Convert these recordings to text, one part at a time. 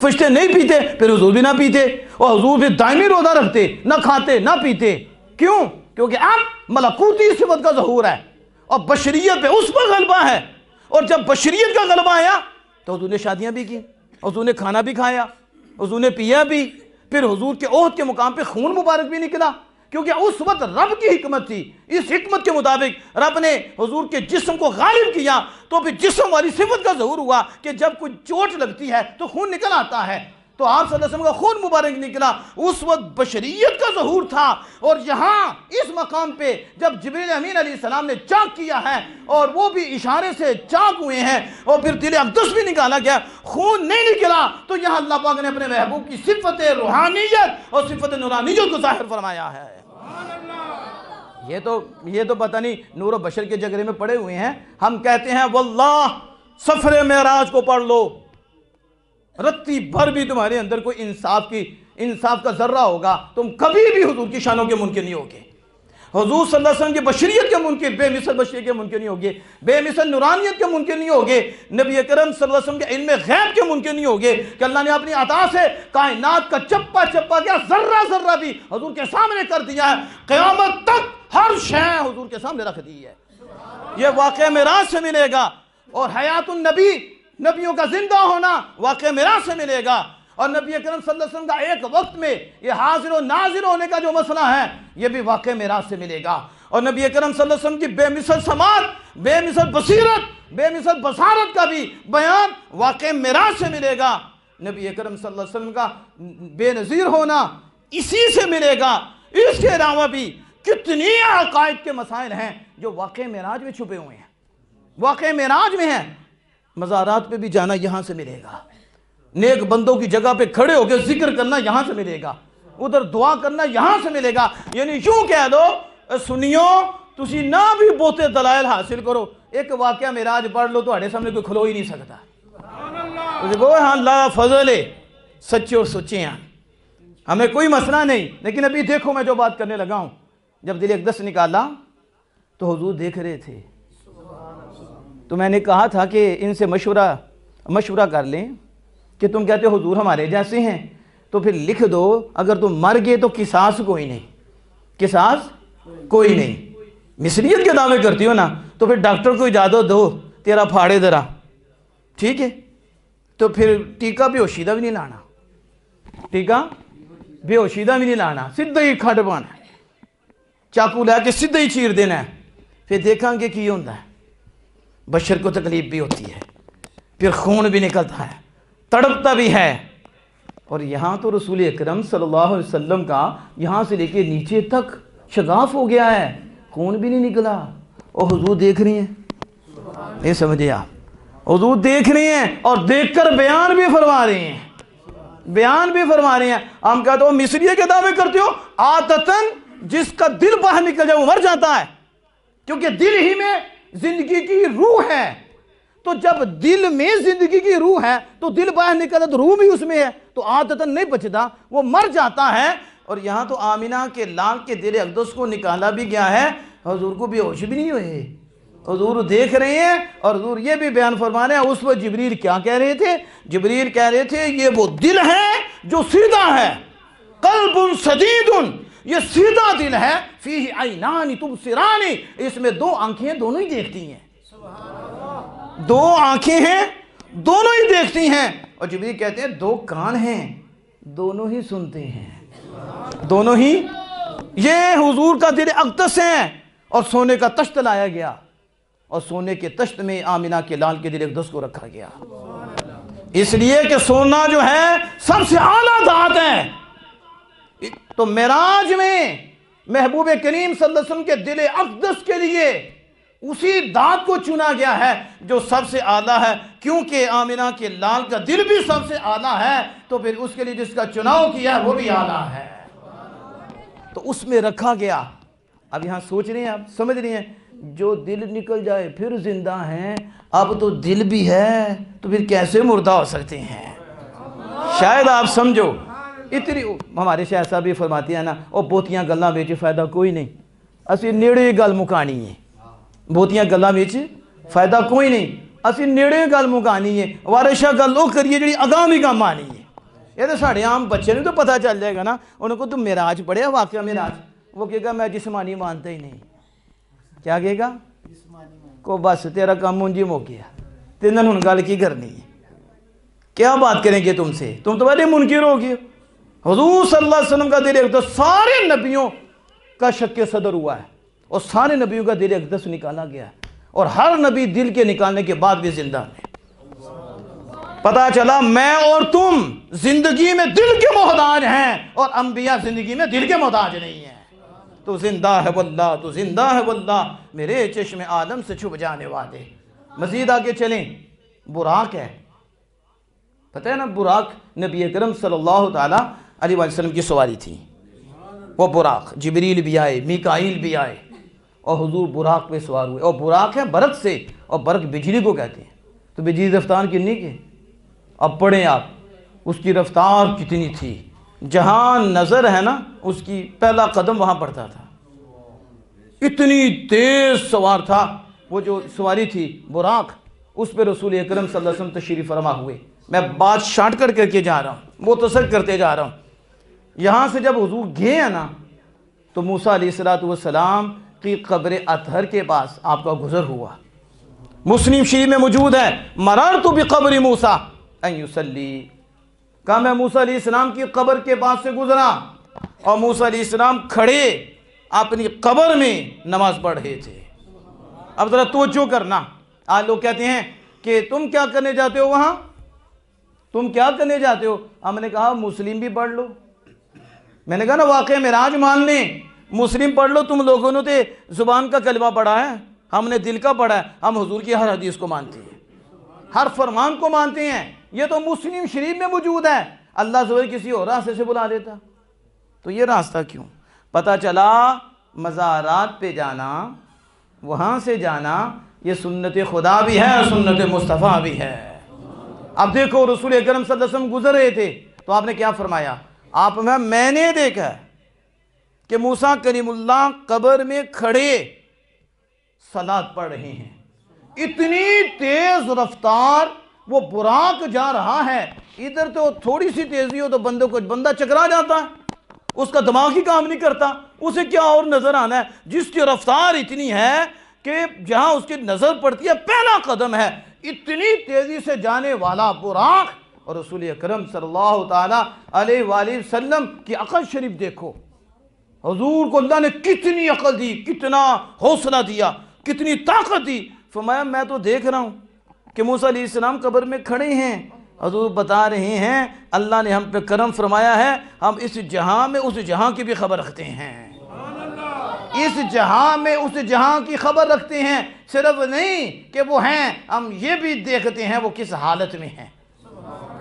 فرشتے نہیں پیتے پھر حضور بھی نہ پیتے، اور حضور بھی دائمی روزہ رکھتے، نہ کھاتے نہ پیتے۔ کیوں؟ کیونکہ اب ملکوتی صفت کا ظہور ہے اور بشریت پہ اس پر غلبہ ہے، اور جب بشریت کا غلبہ آیا تو حضور نے شادیاں بھی کی، حضور نے کھانا بھی کھایا، حضور نے پیا بھی، پھر حضور کے عہد کے مقام پہ خون مبارک بھی نکلا، کیونکہ اس وقت رب کی حکمت تھی۔ اس حکمت کے مطابق رب نے حضور کے جسم کو غالب کیا، تو پھر جسم والی صفت کا ظہور ہوا کہ جب کوئی چوٹ لگتی ہے تو خون نکل آتا ہے، تو آپ صلی اللہ علیہ وسلم کا خون مبارک نکلا، اس وقت بشریت کا ظہور تھا۔ اور یہاں اس مقام پہ جب جبریل امین علیہ السلام نے چاک کیا ہے اور وہ بھی اشارے سے چاک ہوئے ہیں، اور پھر دل اقدس بھی نکالا گیا، خون نہیں نکلا، تو یہاں اللہ پاک نے اپنے محبوب کی صفت روحانیت اور صفت نورانیت کو ظاہر فرمایا ہے۔ یہ تو پتہ نہیں نور و بشر کے جگرے میں پڑے ہوئے ہیں۔ ہم کہتے ہیں واللہ سفر معراج کو پڑھ لو، رتی بھر بھی تمہارے اندر کوئی انصاف کا ذرہ ہوگا، تم کبھی بھی حضور کی شانوں کے منکر نہیں ہوگے، حضور صلی اللہ علیہ وسلم کی بشریت کے منکر، بے مثل بشریت کے منکر نہیں ہوگے، بے مثل نورانیت کے منکر نہیں ہوگے، نبی اکرم صلی اللہ علیہ وسلم کے علم غیب کے منکر نہیں ہوگے کہ اللہ نے اپنی عطا سے کائنات کا چپا چپا کیا ذرہ بھی حضور کے سامنے کر دیا ہے، قیامت تک ہر شے حضور کے سامنے رکھ دی ہے۔ یہ واقعہ معراج سے ملے گا، اور حیات النبی، نبیوں کا زندہ ہونا واقعہ معراج سے ملے گا، اور نبی اکرم صلی اللہ علیہ وسلم کا ایک وقت میں یہ حاضر و ناظر ہونے کا جو مسئلہ ہے یہ بھی واقعہ معراج سے ملے گا، اور نبی اکرم صلی اللہ علیہ وسلم کی بے مثل سماعت، بے مثل بصیرت، بے مثل بصارت کا بھی بیان واقعہ معراج سے ملے گا۔ نبی اکرم صلی اللہ علیہ وسلم کا بے نظیر ہونا اسی سے ملے گا۔ اس کے علاوہ بھی کتنی عقائد کے مسائل ہیں جو واقعہ معراج میں چھپے ہوئے ہیں، واقعہ معراج میں ہیں۔ مزارات پہ بھی جانا یہاں سے ملے گا، نیک بندوں کی جگہ پہ کھڑے ہو کے ذکر کرنا یہاں سے ملے گا، ادھر دعا کرنا یہاں سے ملے گا۔ یعنی یوں کہہ دو سنیو تسی نہ بھی بہتے دلائل حاصل کرو، ایک واقعہ معراج پڑھ لو تو ہمارے سامنے کوئی کھلو ہی نہیں سکتا۔ ہاں اللہ فضل ہے، سچے اور سچے ہیں، ہمیں کوئی مسئلہ نہیں۔ لیکن ابھی دیکھو میں جو بات کرنے لگا ہوں، جب دل اقدس نکالا تو حضور دیکھ رہے تھے، تو میں نے کہا تھا کہ ان سے مشورہ کر لیں کہ تم کہتے ہو حضور ہمارے جیسے ہیں، تو پھر لکھ دو اگر تم مر گئے تو قصاص کوئی نہیں، قصاص کوئی نہیں۔ مثلیت کے دعوے کرتی ہو نا، تو پھر ڈاکٹر کو اجازت دو تیرا پھاڑے ذرا، ٹھیک ہے؟ تو پھر ٹیکہ بے ہوشیدہ بھی نہیں لانا، ٹیکہ بے ہوشیدہ بھی نہیں لانا، سیدھا ہی کھٹ پانا، چاقو لے کے سیدھا ہی چیر دینا ہے، پھر دیکھاں گے کی ہوتا ہے۔ بشر کو تکلیف بھی ہوتی ہے، پھر خون بھی نکلتا ہے، تڑپتا بھی ہے، اور یہاں تو رسول اکرم صلی اللہ علیہ وسلم کا یہاں سے لے کے نیچے تک شگاف ہو گیا ہے، خون بھی نہیں نکلا، اور حضور دیکھ رہی ہیں۔ نہیں سمجھے آپ؟ حضور دیکھ رہی ہیں اور دیکھ کر بیان بھی فرما رہی ہیں، بیان بھی فرما رہی ہیں۔ ہم کہتے ہو مصریہ کے دعوے کرتے ہو، عادتاً جس کا دل باہر نکل جائے وہ مر جاتا ہے، کیونکہ دل ہی میں زندگی کی روح ہے، تو جب دل میں زندگی کی روح ہے تو دل باہر نکلتا تو روح بھی اس میں ہے، تو عادتاً نہیں بچتا، وہ مر جاتا ہے۔ اور یہاں تو آمینہ کے لال کے دل اقدس کو نکالا بھی گیا ہے، حضور کو بے ہوش بھی نہیں ہوئے، حضور دیکھ رہے ہیں، اور حضور یہ بھی بیان فرما رہے ہیں۔ اس وقت جبریل کیا کہہ رہے تھے؟ جبریل کہہ رہے تھے یہ وہ دل ہے جو سیدھا ہے، قلب سدید، یہ سیدھا دل ہے، فیہ عینان تبصران، اس میں دو آنکھیں دونوں ہی دیکھتی ہیں، دو آنکھیں ہیں دونوں ہی دیکھتی ہیں، اور جبریل کہتے ہیں دو کان ہیں دونوں ہی سنتے ہیں، دونوں ہی۔ یہ حضور کا دل اقدس ہے، اور سونے کا تشت لایا گیا، اور سونے کے تشت میں آمینہ کے لال کے دل اقدس کو رکھا گیا، اس لیے کہ سونا جو ہے سب سے اعلیٰ ذات ہے۔ تو معراج میں محبوب کریم صلی اللہ علیہ وسلم کے دل اقدس کے لیے اسی ذات کو چنا گیا ہے جو سب سے اعلیٰ ہے، کیونکہ آمینہ کے لال کا دل بھی سب سے اعلیٰ ہے، تو پھر اس کے لیے جس کا چناؤ کیا ہے وہ بھی اعلیٰ ہے، تو اس میں رکھا گیا۔ اب یہاں سوچ رہے ہیں، آپ سمجھ رہے ہیں، جو دل نکل جائے پھر زندہ ہیں، اب تو دل بھی ہے تو پھر کیسے مردہ ہو سکتے ہیں؟ شاید آپ سمجھو۔ اتنی ہمارے شاہ صاحب بھی فرماتی ہیں نا، اور بہتیاں گلاں وچ فائدہ کوئی نہیں، اسی نیڑے گل مکانی ہے، بہتیاں گلاں وچ فائدہ کوئی نہیں، اسی نیڑے گل مکانی ہے، وارشہ گل وہ کریے جڑی اگاں بھی کام آنی ہے۔ یہ تو ساڑھے عام بچے نے تو پتہ چل جائے گا نا، انہوں کو تو معراج پڑھے واقعہ معراج، وہ کہے گا میں جسمانی مانتا ہی نہیں، کیا کہے گا کو بس تیرا کام منجی مو گیا، تینوں نے گل کی کرنی ہے، کیا بات کریں گے تم سے، تم تو بڑے منکر ہو گئے۔ حضور صلی اللہ علیہ وسلم کا دل اقدس سارے نبیوں کا شک صدر ہوا ہے، اور سارے نبیوں کا دل اقدس نکالا گیا ہے، اور ہر نبی دل کے نکالنے کے بعد بھی زندہ ہے۔ پتا چلا میں اور تم زندگی میں دل کے محتاج ہیں، اور انبیاء زندگی میں دل کے محتاج نہیں ہیں۔ تو زندہ ہے واللہ، تو زندہ ہے واللہ، میرے چشم آدم سے چھپ جانے والے۔ مزید آگے چلیں، براق ہے، پتہ ہے نا براق نبی اکرم صلی اللہ تعالیٰ علیہ وسلم کی سواری تھی، وہ براق، جبریل بھی آئے، میکائیل بھی آئے، اور حضور براق پہ سوار ہوئے، اور براق ہے برق سے، اور برق بجلی کو کہتے ہیں، تو بجلی رفتار کتنی کی؟ اب پڑھیں آپ، اس کی رفتار کتنی تھی، جہاں نظر ہے نا اس کی پہلا قدم وہاں پڑتا تھا، اتنی تیز سوار تھا وہ جو سواری تھی براق، اس پہ رسول اکرم صلی اللہ علیہ وسلم تشریف فرما ہوئے۔ میں بات شارٹ کر کے جا رہا ہوں، مختصر کرتے جا رہا ہوں۔ یہاں سے جب حضور گئے ہیں نا تو موسیٰ علیہ السلام کی قبر اطہر کے پاس آپ کا گزر ہوا، مسلم شریف میں موجود ہے، مررت بقبر موسیٰ ان یصلی، کہا میں موسیٰ علیہ السلام کی قبر کے پاس سے گزرا، اور موسیٰ علیہ السلام کھڑے اپنی قبر میں نماز پڑھ رہے تھے۔ اب ذرا توجہ کرنا، آج لوگ کہتے ہیں کہ تم کیا کرنے جاتے ہو وہاں، تم کیا کرنے جاتے ہو؟ ہم نے کہا مسلم بھی پڑھ لو، میں نے کہا نا واقعہ معراج مان لیں، مسلم پڑھ لو، تم لوگوں نے تو زبان کا کلمہ پڑھا ہے، ہم نے دل کا پڑھا ہے، ہم حضور کی ہر حدیث کو مانتے ہیں، ہر فرمان کو مانتے ہیں، یہ تو مسلم شریف میں موجود ہے، اللہ زبر کسی اور راستے سے بلا دیتا، تو یہ راستہ کیوں؟ پتہ چلا مزارات پہ جانا، وہاں سے جانا، یہ سنت خدا بھی ہے اور سنت مصطفیٰ بھی ہے۔ اب دیکھو رسول اکرم صلی اللہ علیہ وسلم گزر رہے تھے تو آپ نے کیا فرمایا؟ آپ میں نے دیکھا کہ موسیٰ کلیم اللہ قبر میں کھڑے صلاۃ پڑھ رہے ہیں، اتنی تیز رفتار، وہ براق جا رہا ہے، ادھر تو تھوڑی سی تیزی ہو تو بندہ چکرا جاتا ہے، اس کا دماغ ہی کام نہیں کرتا، اسے کیا اور نظر آنا ہے، جس کی رفتار اتنی ہے کہ جہاں اس کی نظر پڑتی ہے پہلا قدم ہے، اتنی تیزی سے جانے والا براق، اور رسول اکرم صلی اللہ تعالیٰ علیہ وآلہ وسلم کی عقل شریف دیکھو، حضور کو اللہ نے کتنی عقل دی، کتنا حوصلہ دیا، کتنی طاقت دی۔ فرمایا میں تو دیکھ رہا ہوں کہ موسیٰ علیہ السلام قبر میں کھڑے ہیں، حضور بتا رہے ہیں اللہ نے ہم پہ کرم فرمایا ہے، ہم اس جہاں میں اس جہاں کی بھی خبر رکھتے ہیں، اس جہاں میں اس جہاں کی خبر رکھتے ہیں، صرف نہیں کہ وہ ہیں، ہم یہ بھی دیکھتے ہیں وہ کس حالت میں ہیں،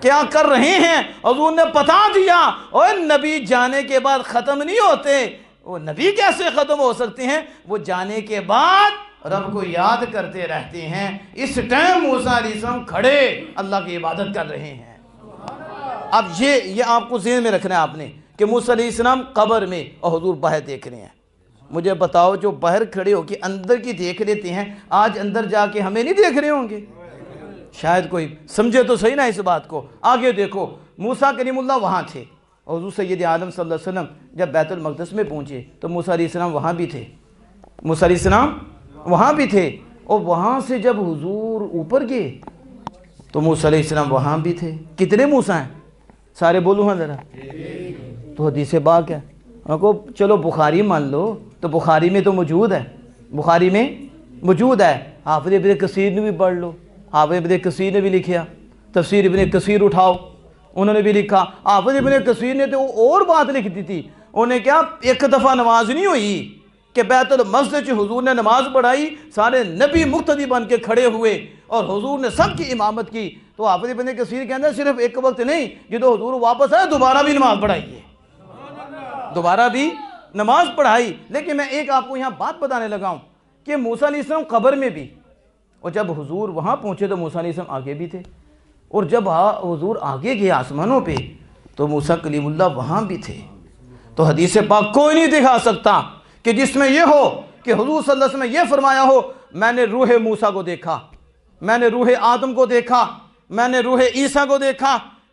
کیا کر رہے ہیں۔ حضور نے بتا دیا، اور نبی جانے کے بعد ختم نہیں ہوتے، وہ نبی کیسے ختم ہو سکتے ہیں، وہ جانے کے بعد رب کو یاد کرتے رہتے ہیں۔ اس ٹائم موسیٰ علیہ السلام کھڑے اللہ کی عبادت کر رہے ہیں۔ اب یہ آپ کو ذہن میں رکھنا ہے آپ نے کہ موسیٰ علیہ السلام قبر میں اور حضور باہر دیکھ رہے ہیں۔ مجھے بتاؤ جو باہر کھڑے ہو کے اندر کی دیکھ لیتے ہیں، آج اندر جا کے ہمیں نہیں دیکھ رہے ہوں گے؟ شاید کوئی سمجھے تو صحیح نا اس بات کو۔ آگے دیکھو موسیٰ کلیم اللہ وہاں تھے، اور حضور سید عالم صلی اللہ علیہ وسلم جب بیت المقدس میں پہنچے تو موسیٰ علیہ السلام وہاں بھی تھے، موسیٰ علیہ السلام وہاں بھی تھے، اور وہاں سے جب حضور اوپر گئے تو موسیٰ علیہ السلام وہاں بھی تھے۔ کتنے موسیٰ ہیں؟ سارے بولو ہاں ذرا، تو حدیث پاک ہے، ان کو چلو بخاری مان لو تو بخاری میں تو موجود ہے، بخاری میں موجود ہے، حافظ ابن کثیر نے بھی پڑھ لو، حافظ ابن کثیر نے بھی لکھیا، تفسیر ابن کثیر اٹھاؤ، انہوں نے بھی لکھا۔ حافظ ابن کثیر نے تو اور بات لکھ دی تھی، انہیں کیا ایک دفعہ نماز نہیں ہوئی کہ بیت المقدس حضور نے نماز پڑھائی، سارے نبی مقتدی بن کے کھڑے ہوئے اور حضور نے سب کی امامت کی، تو حافظ ابن کثیر کہتے ہیں صرف ایک وقت نہیں، جدو حضور واپس آئے دوبارہ بھی نماز پڑھائی ہے، دوبارہ بھی نماز پڑھائی۔ لیکن میں ایک آپ کو یہاں بات بتانے لگا ہوں کہ موسیٰ علیہ السلام قبر میں بھی، اور جب حضور وہاں پہنچے تو موسیٰ علیہ السلام آگے بھی تھے، اور جب حضور آگے گئے آسمانوں پہ تو موسیٰ کلیم اللہ وہاں بھی تھے۔ تو حدیث پاک کوئی نہیں دکھا سکتا کہ جس میں یہ ہو کہ حضور صلی اللہ علیہ وسلم نے یہ فرمایا ہو میں نے روح موسیٰ کو دیکھا، میں نے روح آدم کو دیکھا، میں نے روح عیسیٰ کو دیکھا،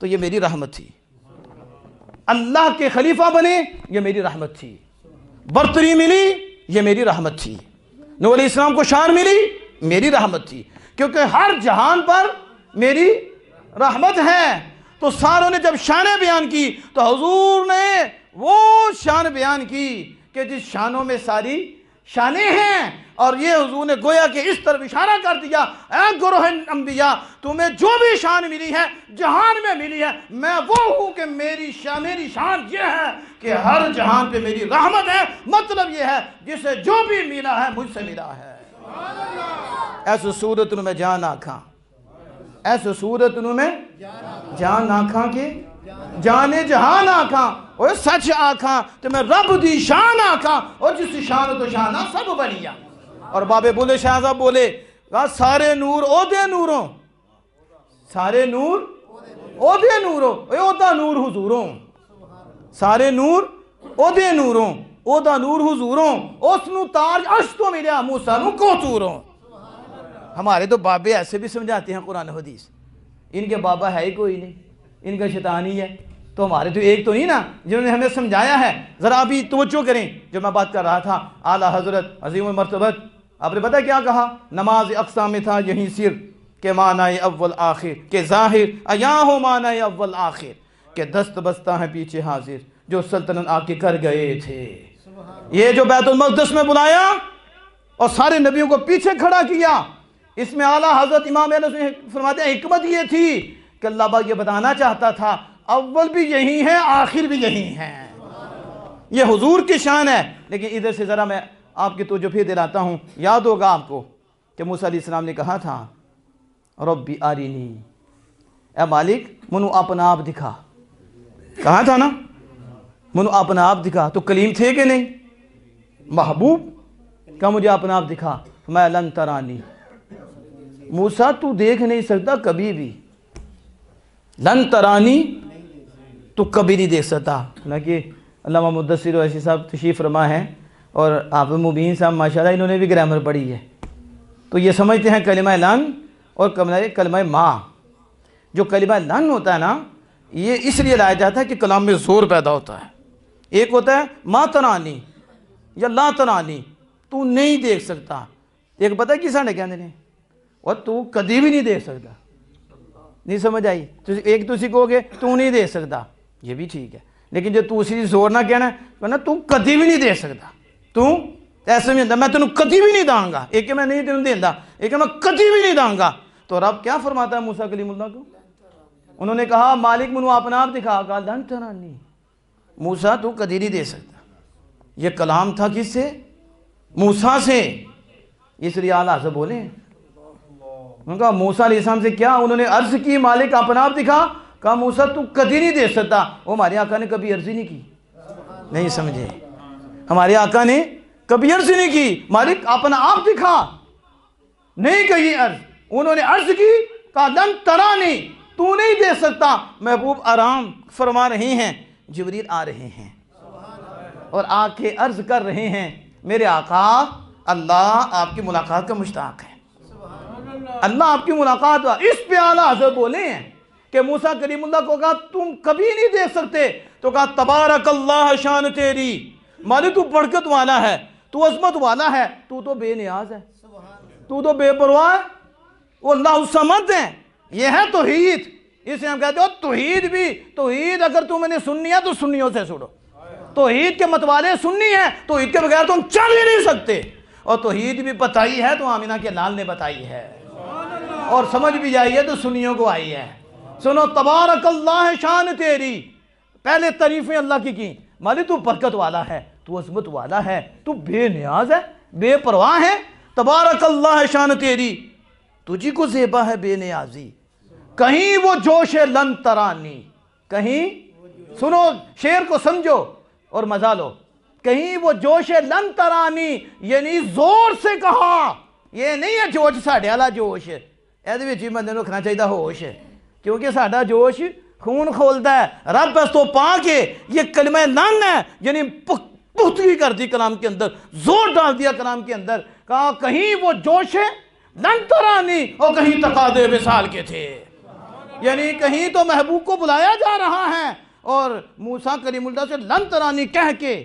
تو یہ میری رحمت تھی، اللہ کے خلیفہ بنے یہ میری رحمت تھی، برتری ملی یہ میری رحمت تھی، نبی علیہ السلام کو شان ملی میری رحمت تھی، کیونکہ ہر جہان پر میری رحمت ہے۔ تو ساروں نے جب شانیں بیان کی تو حضور نے وہ شان بیان کی کہ جس شانوں میں ساری شانیں ہیں، اور یہ حضور نے گویا کہ اس طرف اشارہ کر دیا، اے گروہ انبیاء تمہیں جو بھی شان ملی ہے جہان میں ملی ہے، میں وہ ہوں کہ میری شان یہ ہے کہ ہر جہان پہ میری رحمت ہے۔ مطلب یہ ہے جسے جو بھی ملا ہے مجھ سے ملا ہے۔ ایسے صورت میں جان آکھاں، ایسے صورت میں جان آکھاں کہ جانے جہان آکھاں، اور سچ آکھاں تو میں رب دی شان آکھاں، اور جس شان تو شانہ سب بنیا۔ اور بابے بولے شاہ صاحب بولے سارے نور عہدے نوروں، سارے نور عہدے نوروں، عہدہ نور حضوروں، سارے نور عہدے نوروں، عہدہ نور حضوروں، اس نو تاج عرش تو ملیا موسیٰ نو کوتوروں۔ ہمارے تو بابے ایسے بھی سمجھاتے ہیں قرآن حدیث، ان کے بابا ہے ہی کوئی نہیں، ان کا شیطان ہی ہے، تو ہمارے تو ایک تو نہیں نا جنہوں نے ہمیں سمجھایا ہے۔ ذرا ابھی توجہ کریں، جو میں بات کر رہا تھا اعلیٰ حضرت عظیم المرتبت، آپ نے پتہ کیا کہا؟ نماز اقصا میں تھا یہی سر کہ معنی اول آخر، کہ ظاہر ایا ہو معنی اول آخر، کہ دست بستہ ہیں پیچھے حاضر جو سلطنت آ کے کر گئے تھے۔ یہ جو بیت المقدس میں بلایا اور سارے نبیوں کو پیچھے کھڑا کیا، اس میں اعلیٰ حضرت امام اہل سنت فرماتے ہیں حکمت یہ تھی کہ اللہ پاک یہ بتانا چاہتا تھا اول بھی یہی ہے آخر بھی یہی ہے۔ یہ حضور کی شان ہے۔ لیکن ادھر سے ذرا میں آپ کی توجہ پھر دلاتا ہوں، یاد ہوگا آپ کو کہ موسیٰ علیہ السلام نے کہا تھا ربی آرینی، اے مالک منو اپنا آپ دکھا، کہا تھا نا منو اپنا آپ دکھا، تو کلیم تھے کہ نہیں؟ محبوب کہا مجھے اپنا آپ دکھا، میں لن ترانی، موسیٰ تو دیکھ نہیں سکتا کبھی بھی، لن ترانی تو کبھی نہیں دیکھ سکتا۔ حالانکہ علامہ مدثر ویسی صاحب تشریف فرما ہے، اور حافظ مبین صاحب ماشاءاللہ انہوں نے بھی گرامر پڑھی ہے، تو یہ سمجھتے ہیں کلمہ لن اور کلمہ ماں۔ جو کلمہ لن ہوتا ہے نا، یہ اس لیے لایا جاتا ہے کہ کلام میں زور پیدا ہوتا ہے۔ ایک ہوتا ہے ما ترانی یا لا ترانی، تو نہیں دیکھ سکتا۔ ایک پتہ کی ساڑھے کہنے نے، اور تو کدی بھی نہیں دیکھ سکتا، نہیں سمجھ آئی؟ ایک تو اسی کہو گے تو نہیں دیکھ سکتا، یہ بھی ٹھیک ہے، لیکن جو تو اسی زور نہ کہنا ہے ورنہ تو کدی بھی نہیں دیکھ سکتا، تو ایسے میں میں تینوں کدی بھی نہیں داں گا، ایک کہ میں نہیں تینوں دیندہ، ایک کہ میں کدی بھی نہیں داں گا۔ تو رب کیا فرماتا ہے موسیٰ کلیم اللہ کو؟ انہوں نے کہا مالک منو اپنا آپ دکھا، کہا لن ترانی، موسیٰ تو کدی نہیں دے سکتا۔ یہ کلام تھا کس سے؟ موسیٰ سے۔ اس لیے اعلیٰ سے بولے، انہوں نے کہا موسیٰ علیہ السلام سے کیا؟ انہوں نے عرض کی مالک اپنا آپ دکھا، کہا موسیٰ تو کدی نہیں دے سکتا۔ وہ ہمارے آقا نے کبھی عرض ہی نہیں کی، نہیں سمجھے؟ ہمارے آقا نے کبھی عرض نہیں کی مالک اپنا آپ دکھا، نہیں کہی عرض۔ انہوں نے عرض کی، کہا لن ترانی، تو نہیں دے سکتا۔ محبوب آرام فرما رہے ہیں، جبریل آ رہے ہیں اور آ کے عرض کر رہے ہیں میرے آقا اللہ آپ کی ملاقات کا مشتاق ہے، اللہ آپ کی ملاقات ہوا۔ اس پہ اعلیٰ حضرت بولے ہیں کہ موسیٰ کلیم اللہ کو کہا تم کبھی نہیں دیکھ سکتے، تو کہا تبارک اللہ شان تیری، مالک تو برکت والا ہے، تو عظمت والا ہے، تو تو بے نیاز ہے، تو تو بے پرواہ ہے، وہ اللہ الصمد ہے۔ یہ ہے توحید۔ اسے ہم کہتے ہو توحید بھی، توحید اگر تم نے سننی ہے تو سنیوں سے سنو، توحید کے متوالے سننی ہے، توحید کے بغیر تم چل ہی نہیں سکتے۔ اور توحید بھی بتائی ہے تو آمینہ کے لال نے بتائی ہے، اور سمجھ بھی جائیے تو سنیوں کو آئی ہے۔ سنو تبارک اللہ شان تیری، پہلے تعریفیں اللہ کی مالک تو برکت والا ہے، تو عظمت والا ہے، تو بے نیاز ہے، بے پرواہ ہے۔ تبارک اللہ شان تیری، تجھی کو زیبا ہے بے نیازی، کہیں وہ جوش لن ترانی، کہیں سنو شعر کو سمجھو اور مزہ لو، کہیں وہ جوش لن ترانی یعنی زور سے کہا، یہ نہیں ہے جوش ساڑھے والا جوش، ایدھے بھی چیز بندے رکھنا چاہیے ہوش، کیونکہ ساڑھا جوش خون کھولتا ہے۔ رب اس تو پا کے یہ کلمہ لن ہے، یعنی پختگی کر دی کلام کے اندر، زور ڈال دیا کلام کے اندر، کہا کہیں وہ جوش لن ترانی اور کہیں تقاضے وصال کے تھے۔ یعنی کہیں تو محبوب کو بلایا جا رہا ہے اور موسیٰ کلیم اللہ سے لن ترانی کہہ کے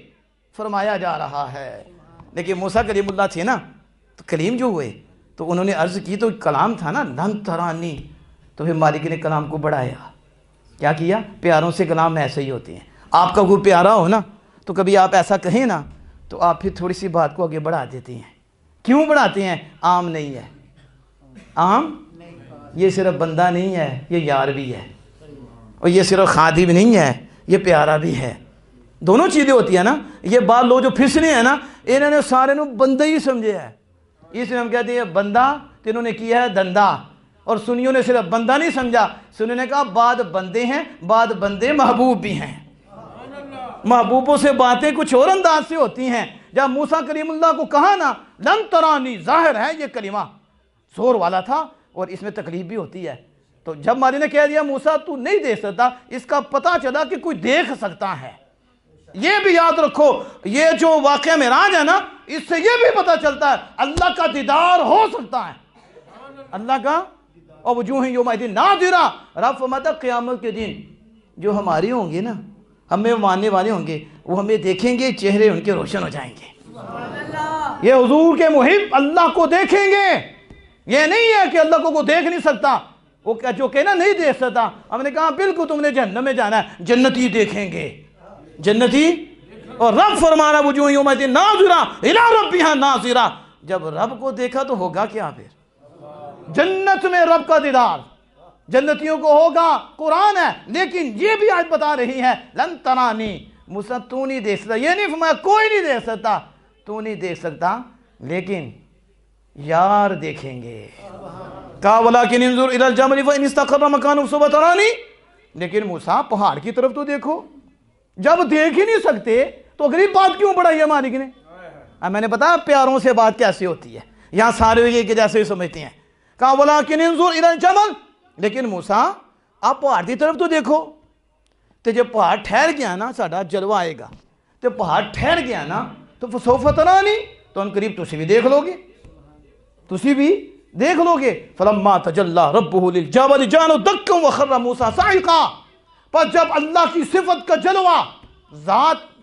فرمایا جا رہا ہے۔ لیکن موسیٰ کلیم اللہ تھے نا، تو کلیم جو ہوئے تو انہوں نے عرض کی تو کلام تھا نا لن ترانی، تو پھر مالک نے کلام کو بڑھایا۔ کیا کیا؟ پیاروں سے کلام ایسے ہی ہوتے ہیں۔ آپ کا کوئی پیارا ہو نا تو کبھی آپ ایسا کہیں نا تو آپ پھر تھوڑی سی بات کو آگے بڑھا دیتے ہیں۔ کیوں بڑھاتے ہیں؟ عام نہیں ہے، عام یہ صرف بندہ نہیں ہے، یہ یار بھی ہے، اور یہ صرف خادم نہیں ہے، یہ پیارا بھی ہے۔ دونوں چیزیں ہوتی ہیں نا۔ یہ بعض لوگ جو پھسنے ہیں نا، انہوں نے سارے نو بندہ ہی سمجھے ہے، اس لیے ہم کہتے ہیں بندہ، تو انہوں نے کیا ہے دندہ، اور سنیوں نے صرف بندہ نہیں سمجھا، سنیوں نے کہا بعد بندے ہیں، بعد بندے محبوب بھی ہیں۔ محبوبوں سے باتیں کچھ اور انداز سے ہوتی ہیں۔ جب موسیٰ کریم اللہ کو کہا نا لن ترانی، ظاہر ہے یہ کلمہ زور والا تھا اور اس میں تکلیف بھی ہوتی ہے۔ تو جب مالک نے کہہ دیا موسیٰ تو نہیں دیکھ سکتا، اس کا پتہ چلا کہ کوئی دیکھ سکتا ہے۔ یہ بھی یاد رکھو، یہ جو واقعہ معراج ہے نا، اس سے یہ بھی پتہ چلتا ہے اللہ کا دیدار ہو سکتا ہے، اللہ کا۔ اور وجوہ یومئذ ناظرہ، رب فرماتا قیامت کے دن جو ہماری ہوں گے نا، ہمیں ماننے والے ہوں گے، وہ ہمیں دیکھیں گے، چہرے ان کے روشن ہو جائیں گے۔ یہ حضور کے محب اللہ کو دیکھیں گے۔ یہ نہیں ہے کہ اللہ کو کوئی دیکھ نہیں سکتا، وہ جو کہنا نہیں دیکھ سکتا، ہم نے کہا بالکل تم نے جہنم میں جانا ہے، جنتی دیکھیں گے، جنتی۔ اور رب فرمانا وجوہ یومئذ ناظرہ الی ربہا ناظرہ، جب رب کو دیکھا تو ہوگا کیا پھر؟ جنت میں رب کا دیدار جنتیوں کو ہوگا، قرآن ہے۔ لیکن یہ بھی آج بتا رہی ہے لن ترانی، موسیٰ تو نہیں دیکھ سکتا، یہ نہیں فرمایا کوئی نہیں دیکھ سکتا، تو نہیں دیکھ سکتا، لیکن یار دیکھیں گے۔ کہا وَلَكِنْ انظُرْ إِلَى الْجَبَلِ فَإِنِ اسْتَقَرَّ مَكَانُهُ فَسَوْفَ تَرَانِي، لیکن موسیٰ پہاڑ کی طرف تو دیکھو۔ جب دیکھ ہی نہیں سکتے تو اگلی بات کیوں بڑھائی ہے مالک نے؟ میں نے بتایا پیاروں سے بات کیسے ہوتی ہے، یہاں سارے یہ کہ جیسے ہی سمجھتے ہیں۔ کہا وَلَكِنْ انظُرْ إِلَى الْجَبَلِ، لیکن موسیٰ آپ پہاڑ کی طرف تو دیکھو۔ تو جب پہاڑ ٹھہر گیا نا ساڑھا جلوہ آئے گا، تو پہاڑ ٹھہر گیا نا تو فَسَوْفَ تَرَانِي، تو ان قریب تسی بھی دیکھ لو گے، تسی بھی دیکھ لو گے۔ فَلَمَّا تَجَلَّى رَبُّهُ لِلْجَبَلِ جَعَلَهُ دَكًّا وَخَرَّ مُوسَىٰ صَعِقًا، پر جب اللہ کی صفت کا جلوہ ذات